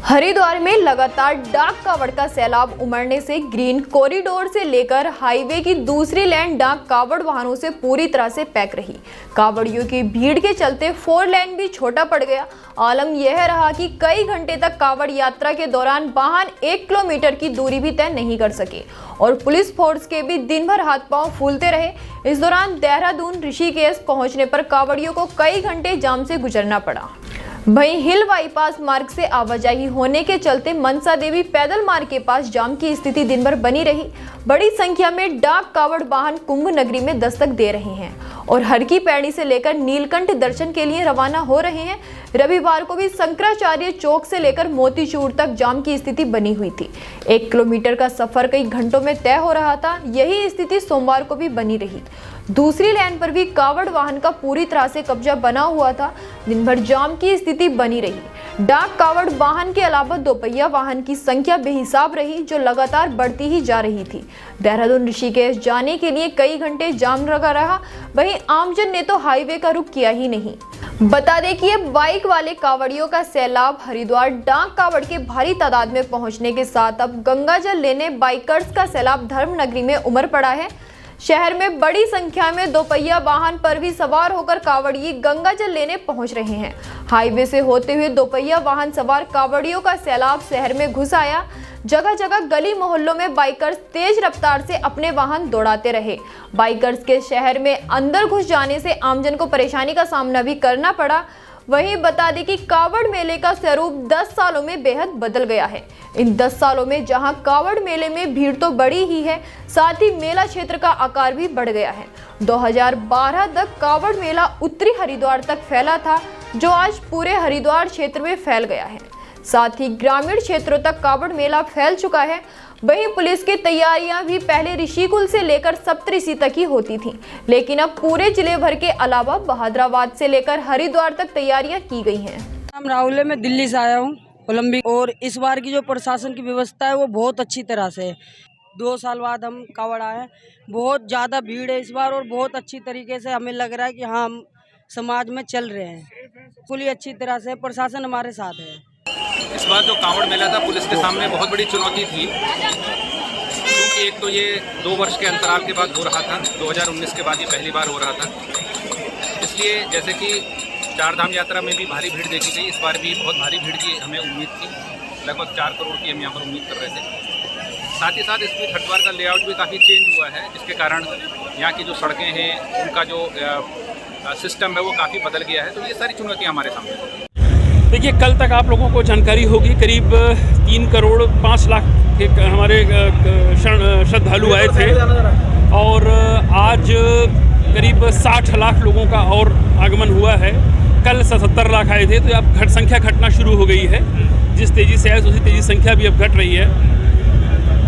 हरिद्वार में लगातार डाक कावड़ का सैलाब उमड़ने से ग्रीन कॉरिडोर से लेकर हाईवे की दूसरी लेन डाक कावड़ वाहनों से पूरी तरह से पैक रही। कावड़ियों की भीड़ के चलते 4 लेन भी छोटा पड़ गया। आलम यह रहा कि कई घंटे तक कावड़ यात्रा के दौरान वाहन 1 किलोमीटर की दूरी भी तय नहीं कर सके और पुलिस फोर्स के भी दिन भर हाथ पांव फूलते रहे। इस दौरान देहरादून ऋषिकेश पहुंचने पर कावड़ियों को कई घंटे जाम से गुजरना पड़ा। वहीं हिल बाईपास मार्ग से आवाजाही होने के चलते मनसा देवी पैदल मार्ग के पास जाम की स्थिति दिन भर बनी रही। बड़ी संख्या में डाक कावड़ वाहन कुंभ नगरी में दस्तक दे रहे हैं और हर की पैड़ी से लेकर नीलकंठ दर्शन के लिए रवाना हो रहे हैं। रविवार को भी शंकराचार्य चौक से लेकर मोतीचूर तक जाम की स्थिति बनी हुई थी। 1 किलोमीटर का सफर कई घंटों में तय हो रहा था। यही स्थिति सोमवार को भी बनी रही। दूसरी लेन पर भी कावड़ वाहन का पूरी तरह से कब्जा बना हुआ था। दिन भर जाम की स्थिति बनी रही। डाक कावड़ वाहन के अलावा दोपहिया वाहन की संख्या बेहिसाब रही, जो लगातार बढ़ती ही जा रही थी। देहरादून ऋषिकेश जाने के लिए कई घंटे जाम लगा रहा। वहीं आमजन ने तो हाईवे का रुख किया ही नहीं। बता दें कि ये बाइक वाले कावड़ियों का सैलाब हरिद्वार डाक कावड़ के भारी तादाद में पहुंचने के साथ अब गंगा जल लेने बाइकर्स का सैलाब धर्म नगरी में उमड़ पड़ा है। शहर में बड़ी संख्या में दोपहिया वाहन पर भी सवार होकर कावड़िए गंगा जल लेने पहुंच रहे हैं। हाईवे से होते हुए दोपहिया वाहन सवार कावड़ियों का सैलाब शहर में घुस आया। जगह जगह गली मोहल्लों में बाइकर्स तेज रफ्तार से अपने वाहन दौड़ाते रहे। बाइकर्स के शहर में अंदर घुस जाने से आमजन को परेशानी का सामना भी करना पड़ा। वहीं बता दें कि कावड़ मेले का स्वरूप 10 सालों में बेहद बदल गया है। इन 10 सालों में जहां कावड़ मेले में भीड़ तो बढ़ी ही है, साथ ही मेला क्षेत्र का आकार भी बढ़ गया है। 2012 तक कावड़ मेला उत्तरी हरिद्वार तक फैला था, जो आज पूरे हरिद्वार क्षेत्र में फैल गया है। साथ ही ग्रामीण क्षेत्रों तक कावड़ मेला फैल चुका है। वहीं पुलिस की तैयारियां भी पहले ऋषिकुल से लेकर सप्तऋषि तक ही होती थीं, लेकिन अब पूरे जिले भर के अलावा बहादुराबाद से लेकर हरिद्वार तक तैयारियां की गई हैं। नाम राहुल है, मैं दिल्ली से आया हूँ ओलंपिक, और इस बार की जो प्रशासन की व्यवस्था है वो बहुत अच्छी तरह से है। 2 साल बाद हम कावड़ आए, बहुत ज़्यादा भीड़ है इस बार और बहुत अच्छी तरीके से हमें लग रहा है कि हाँ, हम समाज में चल रहे हैं। पूरी अच्छी तरह से प्रशासन हमारे साथ है। इस बार जो कावड़ मेला था, पुलिस के सामने बहुत बड़ी चुनौती थी, क्योंकि एक तो ये 2 वर्ष के अंतराल के बाद हो रहा था। 2019 के बाद ये पहली बार हो रहा था। इसलिए जैसे कि 4 धाम यात्रा में भी भारी भीड़ देखी गई, इस बार भी बहुत भारी भीड़ की हमें उम्मीद थी। लगभग 4 करोड़ की हम यहाँ पर उम्मीद कर रहे थे। साथ ही साथ इसमें हरिद्वार का लेआउट भी काफ़ी चेंज हुआ है, जिसके कारण यहाँ की जो सड़कें हैं, उनका जो सिस्टम है वो काफ़ी बदल गया है। तो ये सारी चुनौतियाँ हमारे सामने हैं। देखिए, कल तक आप लोगों को जानकारी होगी, करीब 3 करोड़ 5 लाख के हमारे श्रद्धालु आए थे और आज करीब 60 लाख लोगों का और आगमन हुआ है। कल 77 लाख आए थे, तो अब संख्या घटना शुरू हो गई है। जिस तेज़ी से आए उसी तेज़ी संख्या भी अब घट रही है।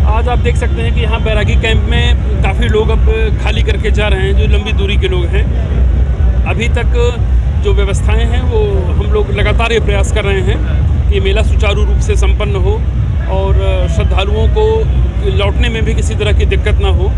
आज आप देख सकते हैं कि यहाँ बैरागी कैंप में काफ़ी लोग अब खाली करके जा रहे हैं, जो लंबी दूरी के लोग हैं। अभी तक जो व्यवस्थाएं हैं वो हम लोग लगातार ये प्रयास कर रहे हैं कि मेला सुचारू रूप से संपन्न हो और श्रद्धालुओं को लौटने में भी किसी तरह की दिक्कत ना हो।